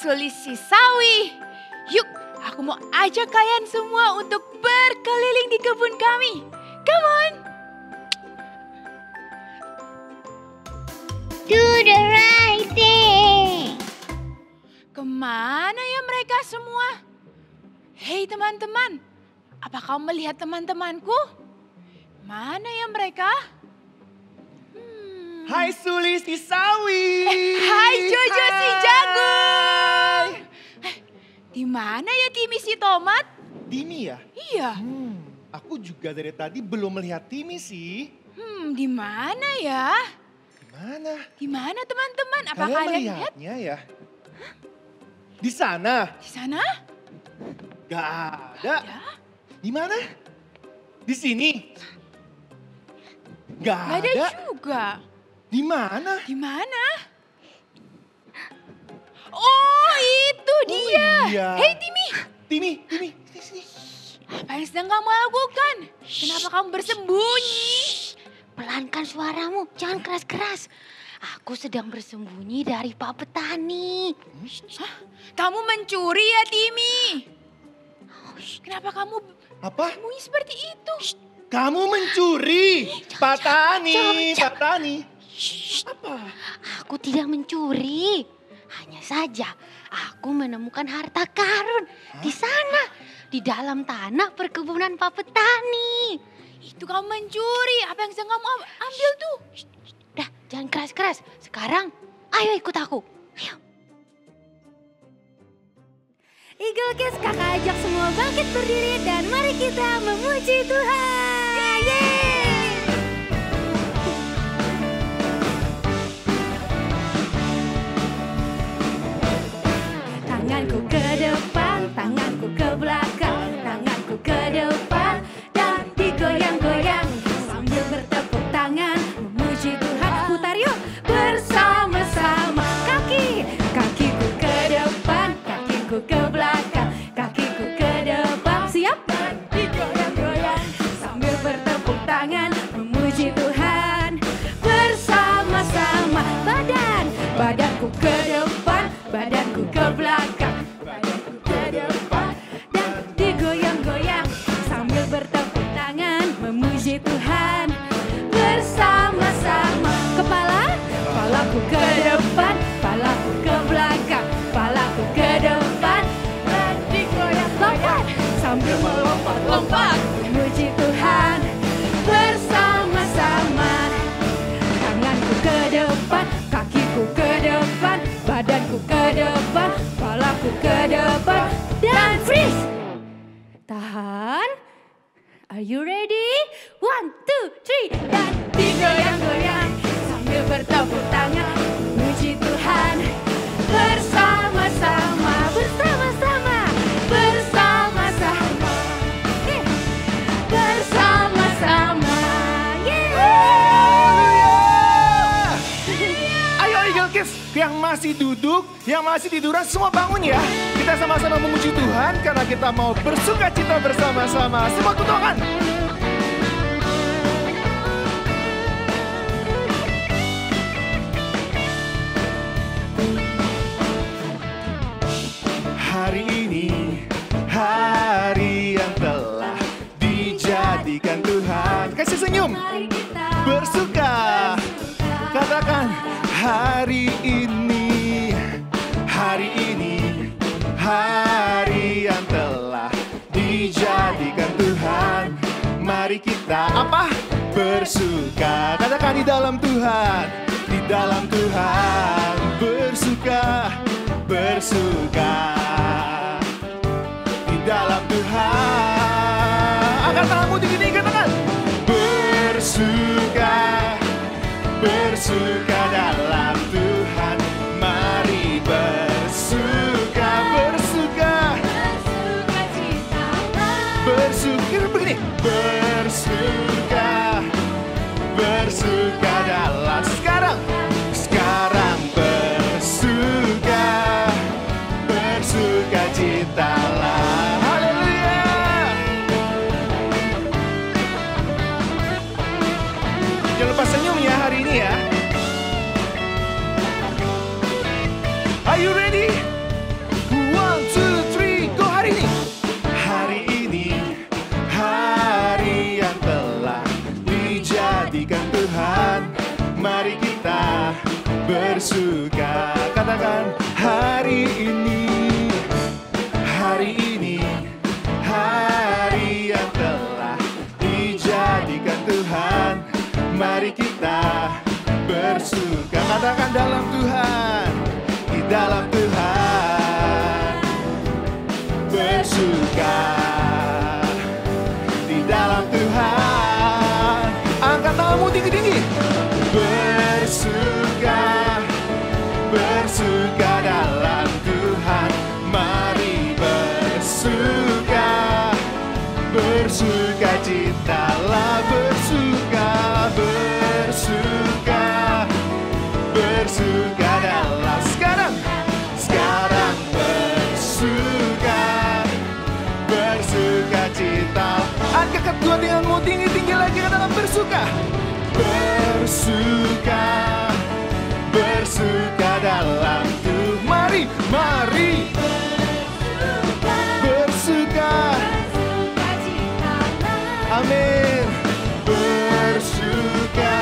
Sulis Sisawi. Yuk, aku mau ajak kalian semua untuk berkeliling di kebun kami. Come on. Do the right thing. Kemana ya mereka semua? Hei teman-teman, apa kamu melihat teman-temanku? Mana ya mereka? Hai Sulis Sisawi. Hai Jojo si jagung. Di mana ya Timmy si tomat? Timmy ya? Iya. Aku juga dari tadi belum melihat Timmy sih. Di mana ya? Mana? Di mana teman-teman? Apa Kalian kalian lihat? melihatnya ya? Di sana? Di sana? Gak ada. Di mana? Di sini? Gak Gak ada ada. juga. Di mana? Di mana? Oh, itu dia. Iya. Hei Timmy, Timmy, sini. apa yang sedang kamu lakukan? Kenapa kamu bersembunyi? Pelankan suaramu, jangan keras-keras. Aku sedang bersembunyi dari Pak Petani. Hah? Kamu mencuri ya Timmy? Kenapa kamu Apa? bersembunyi seperti itu? Kamu mencuri? Pak Tani, jangan. Pak Tani. Apa? Aku tidak mencuri. Hanya saja aku menemukan harta karun di sana, di dalam tanah perkebunan Pak Petani. Itu kamu mencuri. Apa yang sedang kamu ambil tuh? Dah, jangan keras-keras. Sekarang, ayo ikut aku. Ayo. Eagle Kids kakak ajak semua bangkit berdiri dan mari kita memuji Tuhan. Yeay! Tanganku ke depan, tanganku ke belakang, tanganku ke depan dan digoyang-goyang sambil bertepuk tangan memuji Tuhan. Putar yuk bersama-sama. Kakiku ke depan, kakiku ke belakang, kakiku ke depan. Siap? Digoyang-goyang sambil bertepuk tangan memuji Tuhan. Bersama-sama badanku ke depan, badanku ke belakang, badanku ke depan dan digoyang-goyang sambil bertepuk tangan memuji Tuhan. Bersama-sama kepalaku ke depan, kepalaku ke belakang, kepalaku ke depan dan digoyang-goyang sambil melompat-lompat memuji Tuhan. Bersama-sama tanganku ke depan, kakiku ke depan, badanku ke depan, kepalaku ke depan dan freeze. Tahan. Are you ready? 1, 2, 3 dan digoyang-goyang sambil bertepuk tangan memuji Tuhan. Bersama-sama, bersama-sama, bersama-sama, bersama-sama. Ayo Eagle Kids, yang masih duduk, yang masih tiduran semua bangun ya. Kita sama-sama memuji Tuhan karena kita mau bersuka cita bersama-sama. Semua tutukan. Hari ini, hari yang telah dijadikan Tuhan. Kasih senyum. Mari kita Bersuka. Katakan hari ini, hari ini, hari yang telah dijadikan Tuhan. Mari kita apa? Bersuka. Katakan di dalam Tuhan, di dalam Tuhan. Bersuka, bersuka. Di dalam Tuhan. Angkat tanganmu tinggi-tinggi, katakan. Bersuka, bersuka dalam Tuhan. Mari bersuka, bersuka. bersuka cita. Bersuka begini. Bersuka, bersuka dalam sekarang. Sekarang bersuka, bersuka citalah. Haleluya. Jangan lupa senyum ya hari ini ya. bersuka. Bersuka, bersuka dalam Tuhan. Mari, mari bersuka. Amin. Bersuka,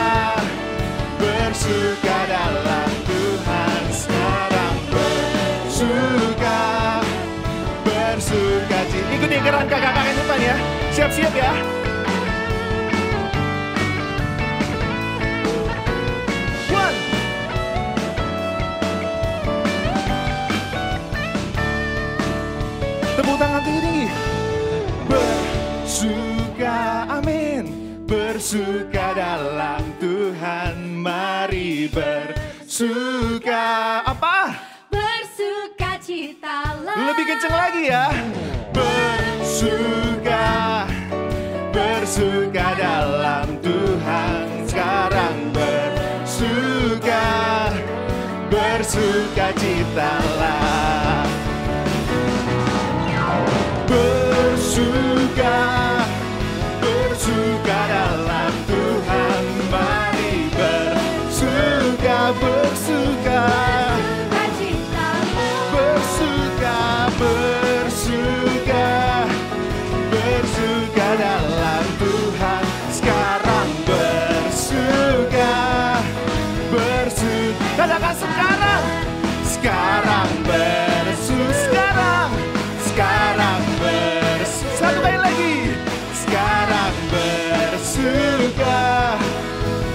bersuka dalam Tuhan sekarang. Bersuka, bersuka cita. Ikuti gerakan kakak-kakak depan ya. Siap-siap ya. Tepuk tangan tinggi-tinggi. Bersuka, amin. Bersuka dalam Tuhan. Mari bersuka. Apa? Bersuka citalah. Lebih kenceng lagi ya. Bersuka, bersuka dalam Tuhan sekarang. Bersuka, bersuka citalah. Bersuka, bersuka dalam Tuhan. Mari bersuka, bersuka. Bersuka, bersuka, bersuka dalam Tuhan sekarang. Bersuka, bersuka. Katakan sekarang. Sekarang bersuka. Sekarang. Sekarang bersuka. Satu kali lagi. Sekarang bersuka,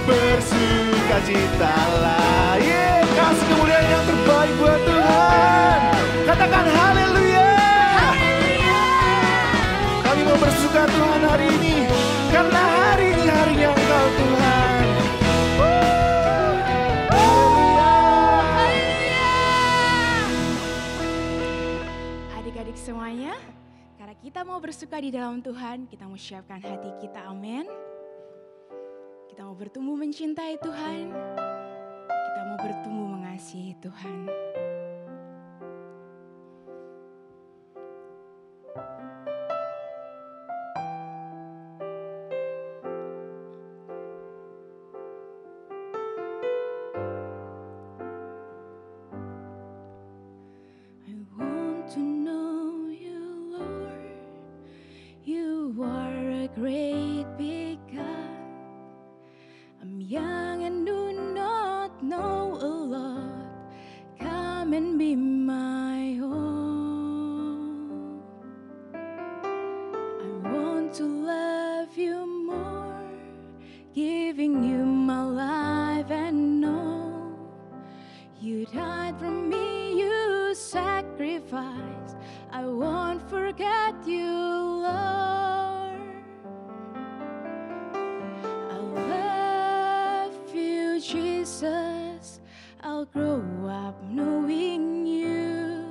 bersuka citalah. Yeah, kasih kemuliaan yang terbaik buat Tuhan. Katakan haleluya. Kami mau bersuka Tuhan hari ini, karena hari ini harinya Engkau Tuhan. Adik-adik semuanya, karena kita mau bersuka di dalam Tuhan, kita mau siapkan hati kita, amin. Kita mau bertumbuh mencintai Tuhan, kita mau bertumbuh mengasihi Tuhan. I want to know you, Lord. You are a great big God. I'm young and do not know a lot. Come and be my own. I want to love you more, giving you my life and know you died for me, you sacrificed. I won't forget you, Lord. I love you, Jesus. I'll grow up knowing you.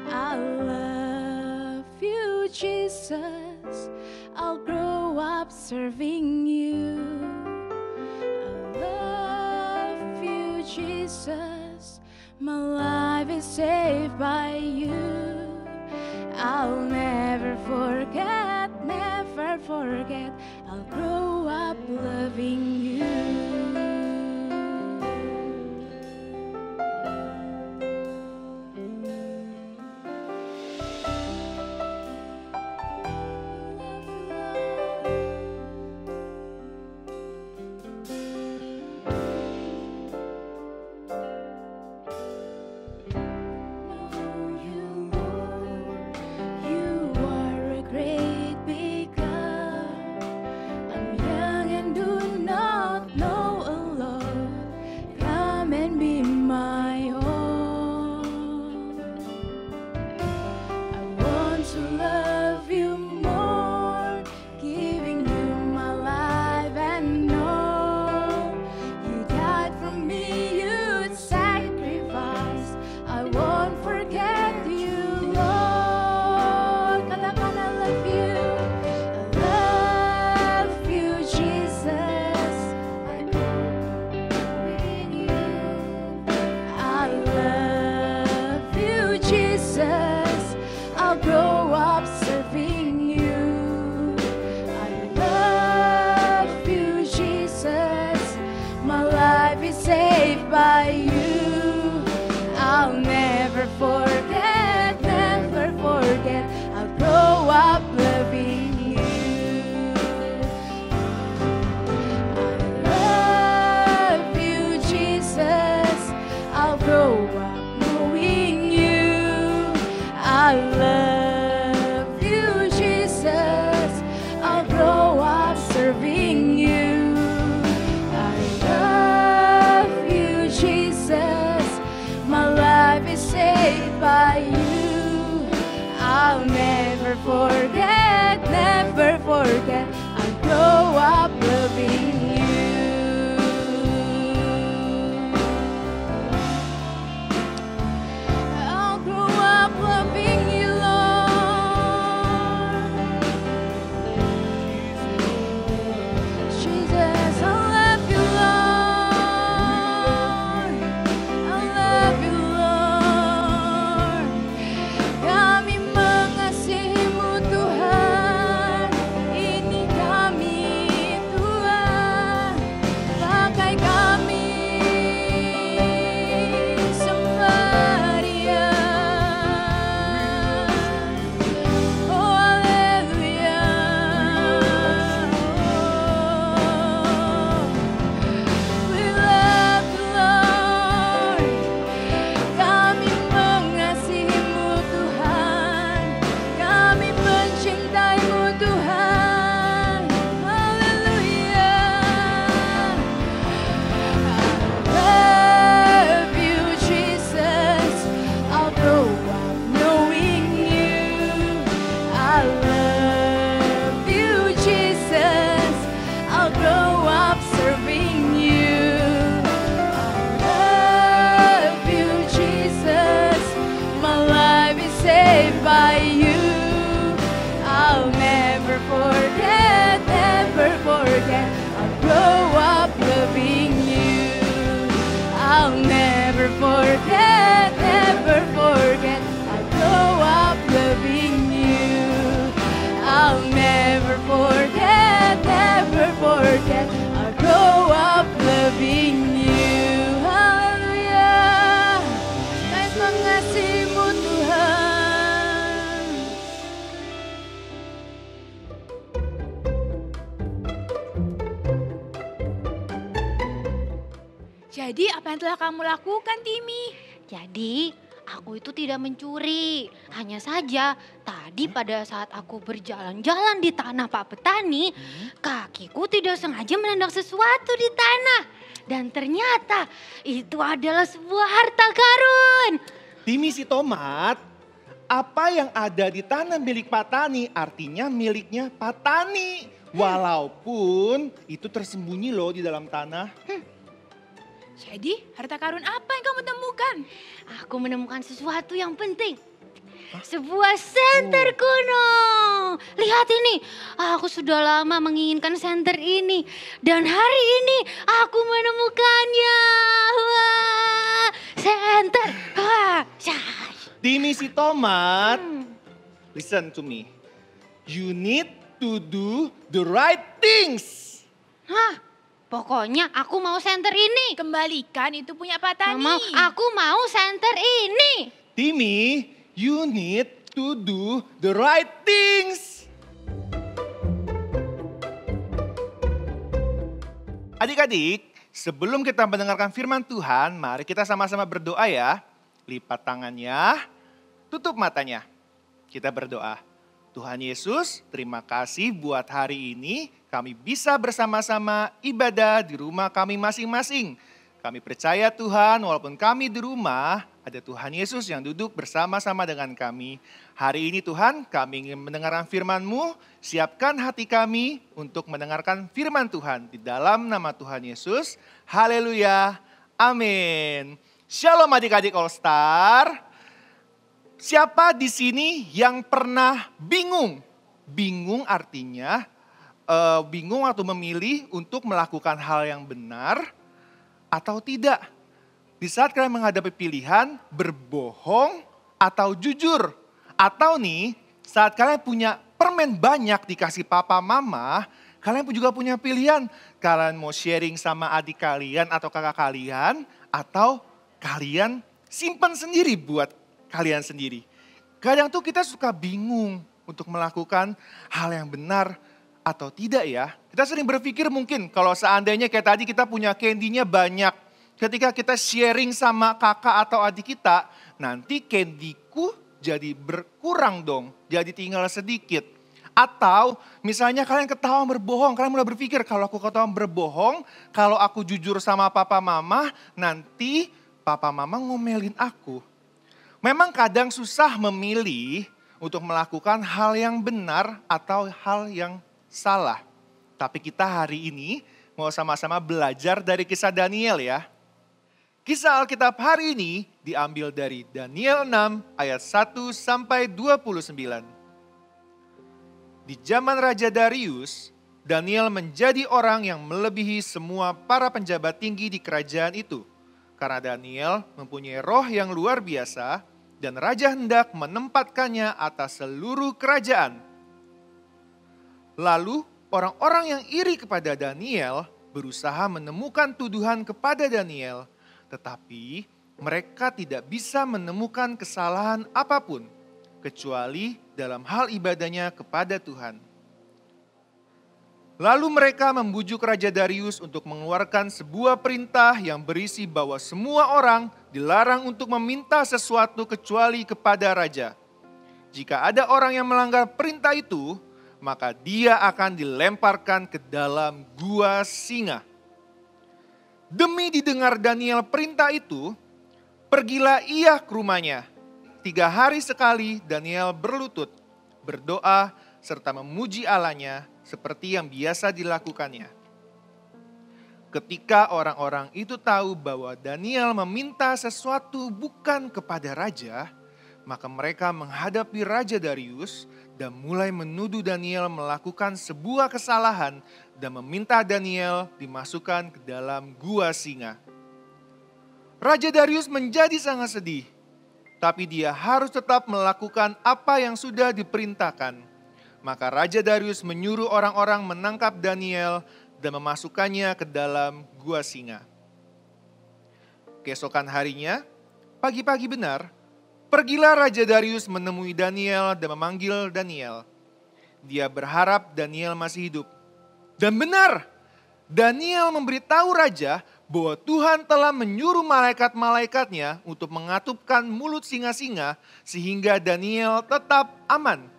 I love you, Jesus. I'll grow up serving you. I love you, Jesus. My life is saved by you. I'll never forget, never forget. I'll grow up loving you. I love you, Jesus. I'll grow up serving you. I love you, Jesus. My life is saved by you. I'll never forget, never forget. I'll grow up loving you. I'll grow up loving you, Lord. Jesus, I love you, Lord. I love you, Lord. Kami mengasihimu, Tuhan. Ini kami, Tuhan. Pakai kami sembah Dia. Oh, haleluya. We love you, Lord. Kami mengasihimu, Tuhan. Kami mencintaimu, Tuhan. Haleluya. I love you, Jesus. I'll grow up knowing you. I love you, Jesus. I'll grow up serving you. I love you, Jesus. My life is saved by you. I'll never forget, never forget. I'll grow up loving you. I'll never forget, never forget. I'll grow up loving you. I'll never forget, never forget. I'll grow up loving you. Haleluya. Kami mengasihimu, Tuhan. Jadi apa yang telah kamu lakukan, Timi? Jadi, aku itu tidak mencuri. Hanya saja, tadi pada saat aku berjalan-jalan di tanah Pak Petani, kakiku tidak sengaja menendang sesuatu di tanah. Dan ternyata itu adalah sebuah harta karun. Timi si tomat, apa yang ada di tanah milik Pak Tani artinya miliknya Pak Tani. Walaupun itu tersembunyi loh di dalam tanah. Jadi harta karun apa yang kamu temukan? Aku menemukan sesuatu yang penting. Sebuah senter kuno. Lihat ini, aku sudah lama menginginkan senter ini. Dan hari ini aku menemukannya. Wah, senter. Wah, syah. Timi si tomat, listen to me. You need to do the right things. Hah, pokoknya aku mau senter ini. Kembalikan itu punya Pak Tani. Aku mau senter ini. Timi, you need to do the right things. Adik-adik, sebelum kita mendengarkan firman Tuhan, mari kita sama-sama berdoa ya. Lipat tangannya, tutup matanya. Kita berdoa. Tuhan Yesus, terima kasih buat hari ini kami bisa bersama-sama ibadah di rumah kami masing-masing. Kami percaya Tuhan, walaupun kami di rumah, ada Tuhan Yesus yang duduk bersama-sama dengan kami. Hari ini Tuhan, kami ingin mendengarkan firman-Mu, siapkan hati kami untuk mendengarkan firman Tuhan. Di dalam nama Tuhan Yesus, haleluya, amin. Shalom adik-adik All Star. Siapa di sini yang pernah bingung? Bingung artinya bingung atau memilih untuk melakukan hal yang benar atau tidak. Di saat kalian menghadapi pilihan berbohong atau jujur. Atau nih saat kalian punya permen banyak dikasih papa mama, kalian juga punya pilihan. Kalian mau sharing sama adik kalian atau kakak kalian, atau kalian simpan sendiri buat kalian sendiri. Kadang tuh kita suka bingung untuk melakukan hal yang benar atau tidak ya. Kita sering berpikir mungkin kalau seandainya kayak tadi kita punya candy-nya banyak. Ketika kita sharing sama kakak atau adik kita, nanti candy-ku jadi berkurang. berkurang dong, jadi tinggal sedikit. Atau misalnya kalian ketahuan berbohong, kalian mulai berpikir kalau aku ketahuan berbohong, kalau aku jujur sama papa mama, nanti papa mama ngomelin aku. Memang kadang susah memilih untuk melakukan hal yang benar atau hal yang salah. Tapi kita hari ini mau sama-sama belajar dari kisah Daniel ya. Kisah Alkitab hari ini diambil dari Daniel 6 ayat 1 sampai 29. Di zaman Raja Darius, Daniel menjadi orang yang melebihi semua para penjabat tinggi di kerajaan itu. Karena Daniel mempunyai roh yang luar biasa dan raja hendak menempatkannya atas seluruh kerajaan. Lalu orang-orang yang iri kepada Daniel berusaha menemukan tuduhan kepada Daniel, tetapi mereka tidak bisa menemukan kesalahan apapun, kecuali dalam hal ibadahnya kepada Tuhan. Lalu mereka membujuk Raja Darius untuk mengeluarkan sebuah perintah yang berisi bahwa semua orang dilarang untuk meminta sesuatu kecuali kepada Raja. Jika ada orang yang melanggar perintah itu, maka dia akan dilemparkan ke dalam gua singa. Demi didengar Daniel perintah itu, pergilah ia ke rumahnya. 3 hari sekali Daniel berlutut, berdoa, serta memuji Allahnya seperti yang biasa dilakukannya. Ketika orang-orang itu tahu bahwa Daniel meminta sesuatu bukan kepada raja, maka mereka menghadapi Raja Darius dan mulai menuduh Daniel melakukan sebuah kesalahan dan meminta Daniel dimasukkan ke dalam gua singa. Raja Darius menjadi sangat sedih. Tapi dia harus tetap melakukan apa yang sudah diperintahkan. Maka Raja Darius menyuruh orang-orang menangkap Daniel dan memasukkannya ke dalam gua singa. Keesokan harinya, pagi-pagi benar, pergilah Raja Darius menemui Daniel dan memanggil Daniel. Dia berharap Daniel masih hidup. Dan benar, Daniel memberitahu raja bahwa Tuhan telah menyuruh malaikat-malaikatnya untuk mengatupkan mulut singa-singa sehingga Daniel tetap aman.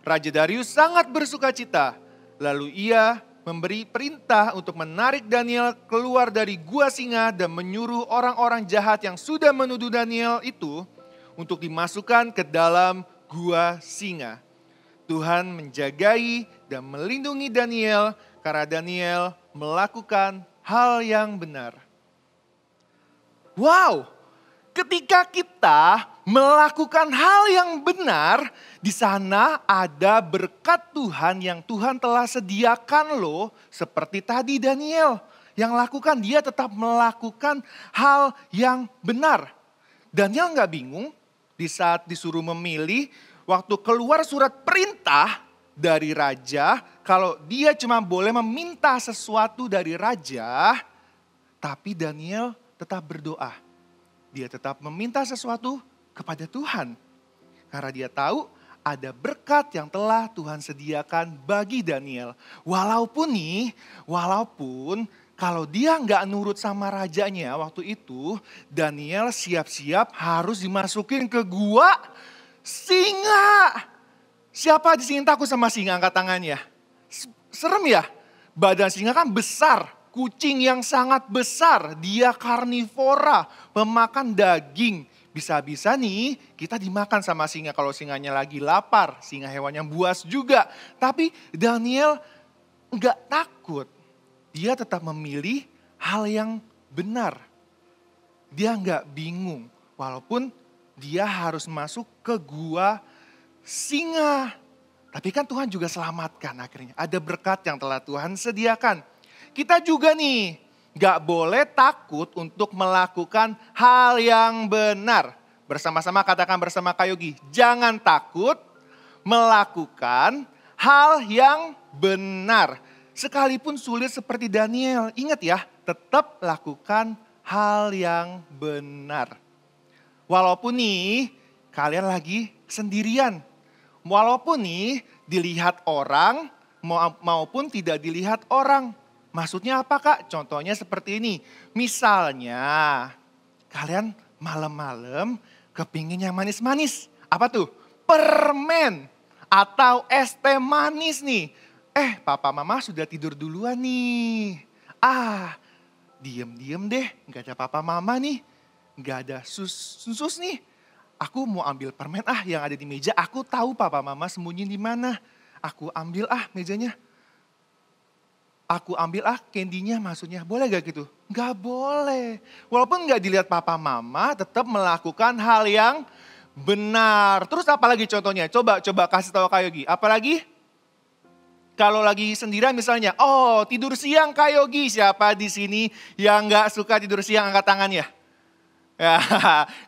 Raja Darius sangat bersukacita, lalu ia memberi perintah untuk menarik Daniel keluar dari gua singa dan menyuruh orang-orang jahat yang sudah menuduh Daniel itu untuk dimasukkan ke dalam gua singa. Tuhan menjagai dan melindungi Daniel karena Daniel melakukan hal yang benar. Wow, ketika kita melakukan hal yang benar, di sana ada berkat Tuhan yang Tuhan telah sediakan loh. Seperti tadi Daniel yang lakukan, dia tetap melakukan hal yang benar. Daniel gak bingung di saat disuruh memilih, waktu keluar surat perintah dari raja, kalau dia cuma boleh meminta sesuatu dari raja, tapi Daniel tetap berdoa. Dia tetap meminta sesuatu kepada Tuhan. Karena dia tahu ada berkat yang telah Tuhan sediakan bagi Daniel. Walaupun kalau dia nggak nurut sama rajanya waktu itu, Daniel siap-siap harus dimasukin ke gua singa. Siapa di sini takut sama singa? Angkat tangannya. Serem ya? Badan singa kan besar. Kucing yang sangat besar. Dia karnivora. Pemakan daging. Bisa-bisa nih kita dimakan sama singa kalau singanya lagi lapar. Singa hewan yang buas juga. Tapi Daniel enggak takut. Dia tetap memilih hal yang benar. Dia enggak bingung. Walaupun dia harus masuk ke gua singa. Tapi kan Tuhan juga selamatkan akhirnya. Ada berkat yang telah Tuhan sediakan. Kita juga nih gak boleh takut untuk melakukan hal yang benar. Bersama-sama katakan bersama Kak Yogi. Jangan takut melakukan hal yang benar. Sekalipun sulit seperti Daniel. Ingat ya, tetap lakukan hal yang benar. Walaupun nih kalian lagi sendirian. Walaupun nih dilihat orang maupun tidak dilihat orang. Maksudnya apa Kak? Contohnya seperti ini. Misalnya kalian malam-malam kepingin yang manis-manis. Apa tuh? permen atau es teh manis nih. Papa mama sudah tidur duluan nih. Diem deh, gak ada papa mama nih. Gak ada sus nih. Aku mau ambil permen yang ada di meja. Aku tahu papa mama sembunyi di mana. Aku ambil mejanya. Aku ambil candy-nya maksudnya. Boleh gak gitu? Gak boleh. Walaupun gak dilihat papa mama, tetap melakukan hal yang benar. Terus apa lagi contohnya? Coba kasih tahu Kak Yogi. Apalagi? Kalau lagi sendirian misalnya, tidur siang Kak Yogi. Siapa di sini yang gak suka tidur siang, angkat tangannya? Ya,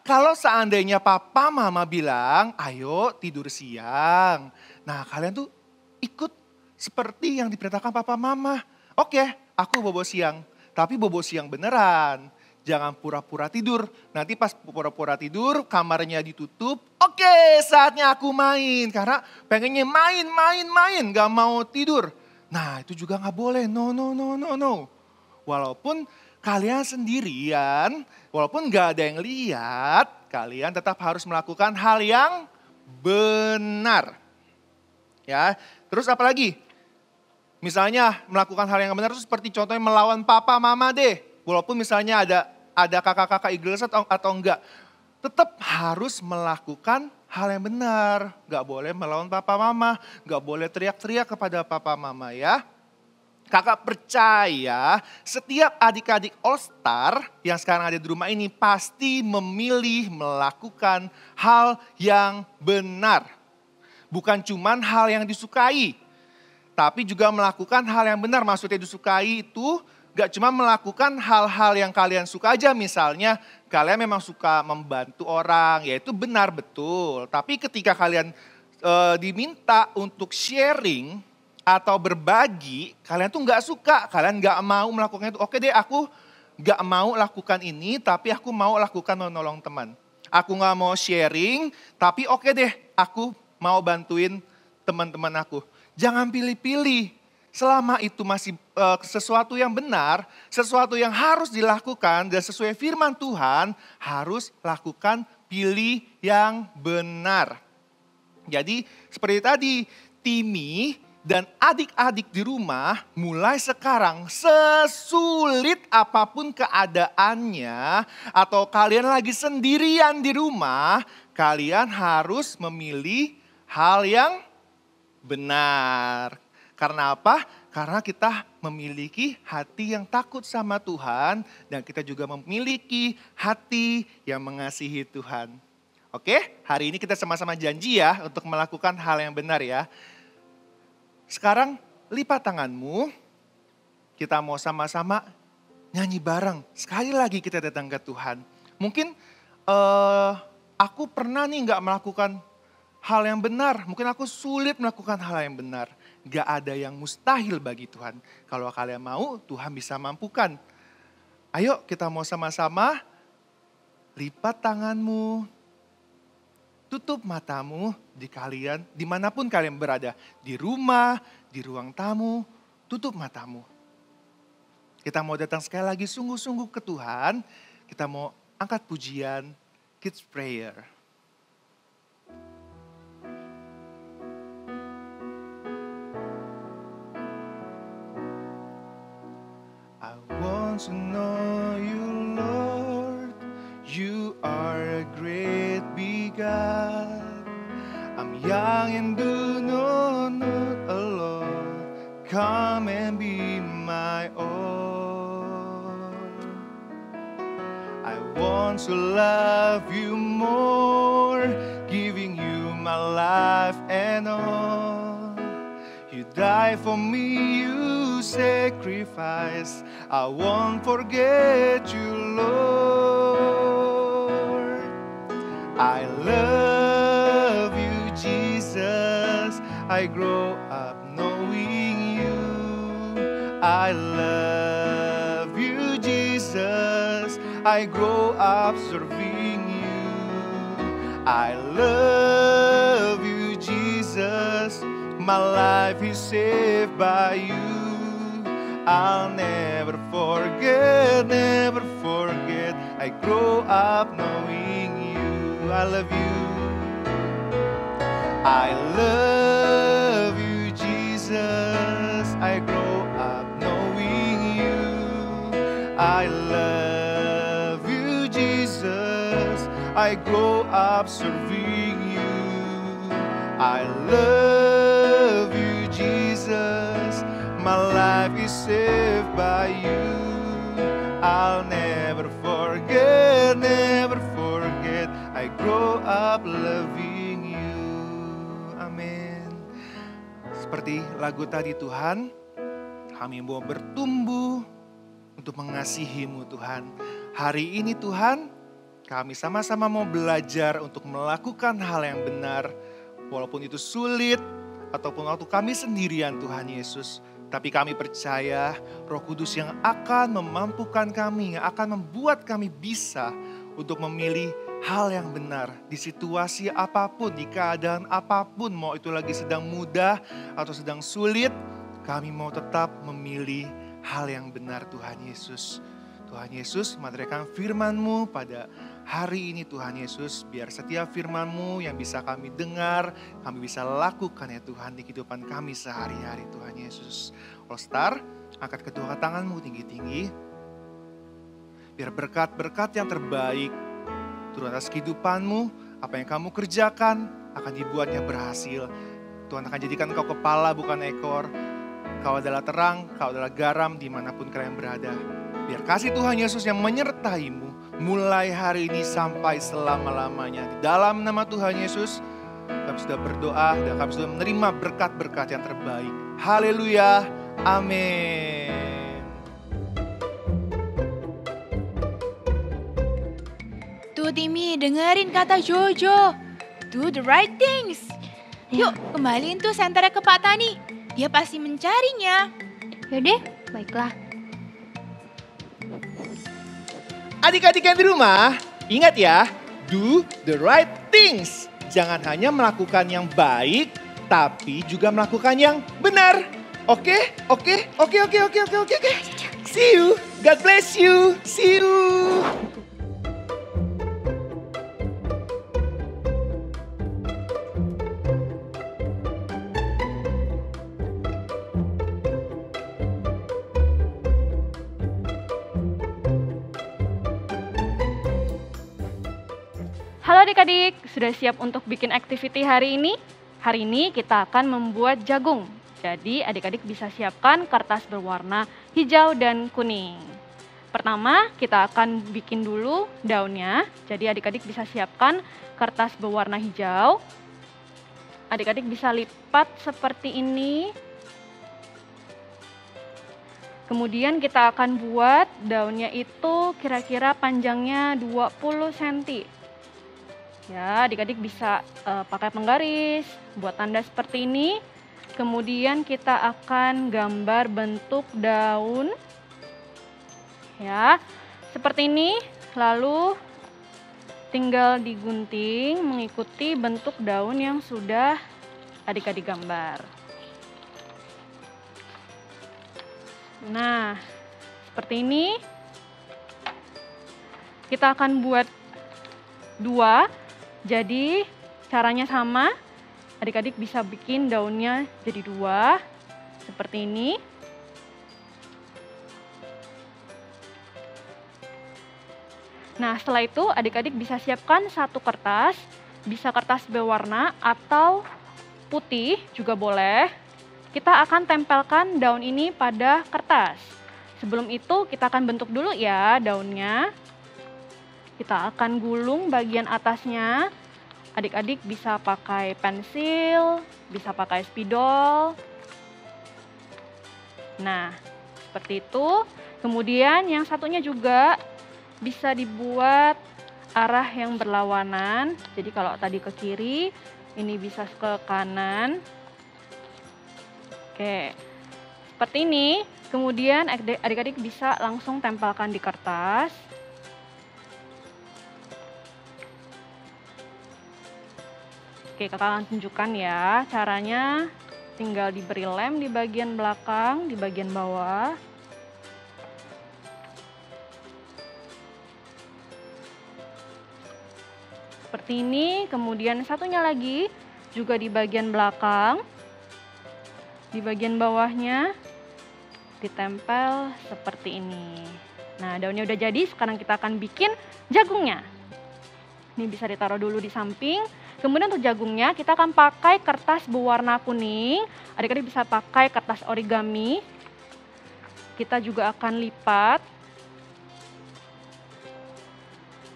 kalau seandainya papa mama bilang, ayo tidur siang. Nah kalian tuh ikut seperti yang diperintahkan papa mama. Oke, aku bobo siang. Tapi bobo siang beneran. Jangan pura-pura tidur. Nanti pas pura-pura tidur, kamarnya ditutup. Oke, saatnya aku main. Karena pengennya main. Gak mau tidur. Nah itu juga gak boleh. No. Walaupun kalian sendirian, walaupun gak ada yang lihat, kalian tetap harus melakukan hal yang benar. Ya, terus apa lagi? Misalnya melakukan hal yang benar itu seperti contohnya melawan papa mama deh. Walaupun misalnya ada kakak-kakak igles atau enggak. Tetap harus melakukan hal yang benar. Gak boleh melawan papa mama, gak boleh teriak-teriak kepada papa mama ya. Kakak percaya setiap adik-adik All Star yang sekarang ada di rumah ini pasti memilih melakukan hal yang benar. Bukan cuman hal yang disukai, tapi juga melakukan hal yang benar. Maksudnya disukai itu gak cuma melakukan hal-hal yang kalian suka aja. Misalnya kalian memang suka membantu orang, ya itu benar betul. Tapi ketika kalian diminta untuk sharing atau berbagi, kalian tuh gak suka, kalian gak mau melakukan itu. Oke deh, aku gak mau lakukan ini, tapi aku mau lakukan menolong teman. Aku gak mau sharing, tapi oke deh, aku mau bantuin teman-teman aku. Jangan pilih-pilih, selama itu masih sesuatu yang benar, sesuatu yang harus dilakukan dan sesuai firman Tuhan, harus lakukan, pilih yang benar. Jadi seperti tadi, Timi dan adik-adik di rumah mulai sekarang sesulit apapun keadaannya atau kalian lagi sendirian di rumah, kalian harus memilih hal yang benar. Karena apa? Karena kita memiliki hati yang takut sama Tuhan dan kita juga memiliki hati yang mengasihi Tuhan. Oke, hari ini kita sama-sama janji ya untuk melakukan hal yang benar ya. Sekarang lipat tanganmu, kita mau sama-sama nyanyi bareng. Sekali lagi kita datang ke Tuhan. Mungkin aku pernah nih gak melakukan hal yang benar. Mungkin aku sulit melakukan hal yang benar. Gak ada yang mustahil bagi Tuhan. Kalau kalian mau, Tuhan bisa mampukan. Ayo kita mau sama-sama lipat tanganmu. Tutup matamu dimanapun kalian berada. Di rumah, di ruang tamu, tutup matamu. Kita mau datang sekali lagi sungguh-sungguh ke Tuhan. Kita mau angkat pujian, Kids Prayer. I want to know you, Lord. You are a great big God. I'm young and do not alone. Come and be my all. I want to love you more, giving you my life and all. You die for me, you sacrifice. I won't forget you, Lord. I love you, Jesus. I grow up knowing you. I love you, Jesus. I grow up serving you. I love you, Jesus. My life is saved by you. I'll never forget, never forget. I grow up knowing you. I love you. I love you, Jesus. I grow up knowing you. I love you, Jesus. I grow up serving you. I love you, Jesus. My life is saved by you. I'll never forget, never forget. I grow up loving you. Amin. Seperti lagu tadi Tuhan, kami mau bertumbuh untuk mengasihi-Mu Tuhan. Hari ini Tuhan, kami sama-sama mau belajar untuk melakukan hal yang benar. Walaupun itu sulit, ataupun waktu kami sendirian Tuhan Yesus. Tapi kami percaya Roh Kudus yang akan memampukan kami, yang akan membuat kami bisa untuk memilih hal yang benar. Di situasi apapun, di keadaan apapun, mau itu lagi sedang mudah atau sedang sulit, kami mau tetap memilih hal yang benar Tuhan Yesus. Tuhan Yesus, menaikkan firman-Mu pada hari ini Tuhan Yesus. Biar setiap firman-Mu yang bisa kami dengar, kami bisa lakukan ya Tuhan di kehidupan kami sehari-hari Tuhan Yesus. All Star, angkat kedua tangan-Mu tinggi-tinggi. Biar berkat-berkat yang terbaik turun atas kehidupan-Mu. Apa yang kamu kerjakan akan dibuatnya berhasil. Tuhan akan jadikan kau kepala bukan ekor. Kau adalah terang, kau adalah garam dimanapun kalian berada. Biar kasih Tuhan Yesus yang menyertai-Mu mulai hari ini sampai selama-lamanya. Di dalam nama Tuhan Yesus, kami sudah berdoa dan kami sudah menerima berkat-berkat yang terbaik. Haleluya, amin. Tuh Timmy, dengerin kata Jojo. Do the right things. Yuk, kembaliin tuh senternya ke Pak Tani. Dia pasti mencarinya. Yaudah, baiklah. Adik-adik yang di rumah, ingat ya, do the right things. Jangan hanya melakukan yang baik, tapi juga melakukan yang benar. Oke? See you. God bless you. See you. Halo adik-adik, sudah siap untuk bikin activity hari ini? Hari ini kita akan membuat jagung. Jadi adik-adik bisa siapkan kertas berwarna hijau dan kuning. Pertama, kita akan bikin dulu daunnya. Jadi adik-adik bisa siapkan kertas berwarna hijau. Adik-adik bisa lipat seperti ini. Kemudian kita akan buat daunnya itu kira-kira panjangnya 20 cm. Ya, adik-adik bisa pakai penggaris, buat tanda seperti ini. Kemudian kita akan gambar bentuk daun. Ya, seperti ini. Lalu tinggal digunting mengikuti bentuk daun yang sudah adik-adik gambar. Nah, seperti ini. Kita akan buat dua. Jadi caranya sama, adik-adik bisa bikin daunnya jadi dua, seperti ini. Nah setelah itu adik-adik bisa siapkan satu kertas, bisa kertas berwarna atau putih juga boleh. Kita akan tempelkan daun ini pada kertas. Sebelum itu kita akan bentuk dulu ya daunnya. Kita akan gulung bagian atasnya. Adik-adik bisa pakai pensil, bisa pakai spidol. Nah, seperti itu. Kemudian yang satunya juga bisa dibuat arah yang berlawanan. Jadi kalau tadi ke kiri, ini bisa ke kanan. Oke, seperti ini. Kemudian adik-adik bisa langsung tempelkan di kertas. Oke, kakak akan tunjukkan ya caranya. Tinggal diberi lem di bagian belakang, di bagian bawah. Seperti ini, kemudian satunya lagi juga di bagian belakang. Di bagian bawahnya ditempel seperti ini. Nah, daunnya udah jadi, sekarang kita akan bikin jagungnya. Ini bisa ditaruh dulu di samping. Kemudian untuk jagungnya kita akan pakai kertas berwarna kuning. Adik-adik bisa pakai kertas origami. Kita juga akan lipat.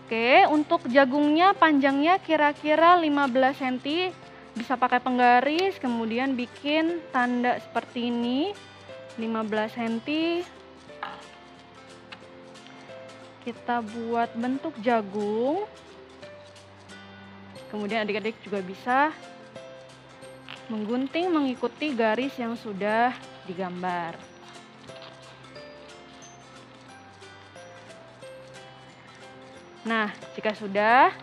Oke, untuk jagungnya panjangnya kira-kira 15 cm. Bisa pakai penggaris, kemudian bikin tanda seperti ini, 15 cm. Kita buat bentuk jagung. Kemudian adik-adik juga bisa menggunting mengikuti garis yang sudah digambar. Nah, jika sudah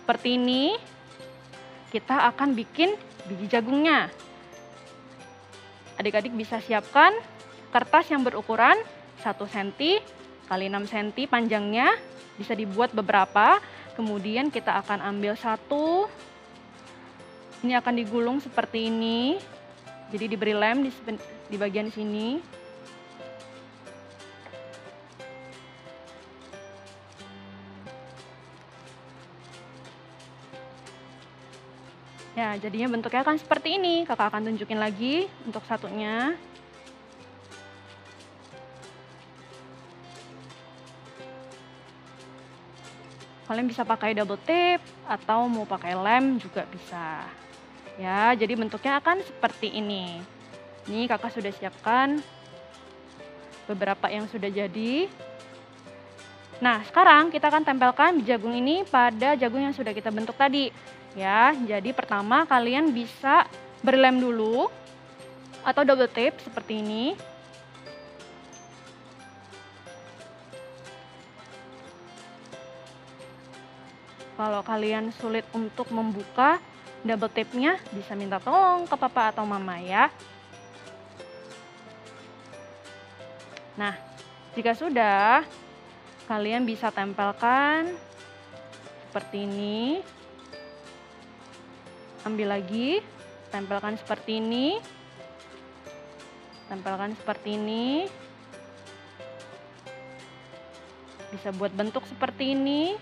seperti ini, kita akan bikin biji jagungnya. Adik-adik bisa siapkan kertas yang berukuran 1 cm kali 6 cm panjangnya, bisa dibuat beberapa. Kemudian kita akan ambil satu, ini akan digulung seperti ini, jadi diberi lem di bagian sini. Ya, jadinya bentuknya akan seperti ini. Kakak akan tunjukin lagi untuk satunya. Kalian bisa pakai double tape atau mau pakai lem juga bisa. Ya, jadi bentuknya akan seperti ini. Ini kakak sudah siapkan beberapa yang sudah jadi. Nah, sekarang kita akan tempelkan jagung ini pada jagung yang sudah kita bentuk tadi. Ya, jadi pertama kalian bisa berlem dulu atau double tape seperti ini. Kalau kalian sulit untuk membuka double tape-nya, bisa minta tolong ke papa atau mama ya. Nah, jika sudah, kalian bisa tempelkan seperti ini. Ambil lagi, tempelkan seperti ini. Tempelkan seperti ini. Bisa buat bentuk seperti ini.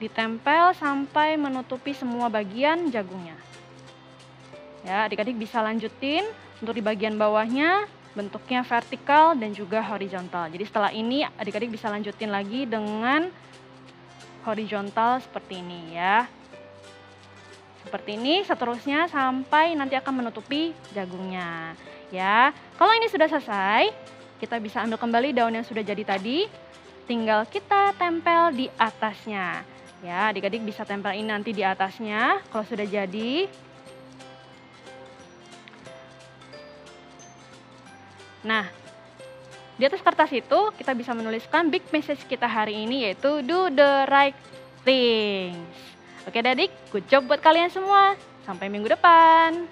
Ditempel sampai menutupi semua bagian jagungnya. Ya, adik-adik bisa lanjutin untuk di bagian bawahnya bentuknya vertikal dan juga horizontal. Jadi setelah ini adik-adik bisa lanjutin lagi dengan horizontal seperti ini ya. Seperti ini seterusnya sampai nanti akan menutupi jagungnya. Ya, kalau ini sudah selesai, kita bisa ambil kembali daun yang sudah jadi tadi. Tinggal kita tempel di atasnya. Ya, adik-adik bisa tempel ini nanti di atasnya kalau sudah jadi. Nah, di atas kertas itu kita bisa menuliskan big message kita hari ini, yaitu do the right things. Oke adik, good job buat kalian semua. Sampai minggu depan.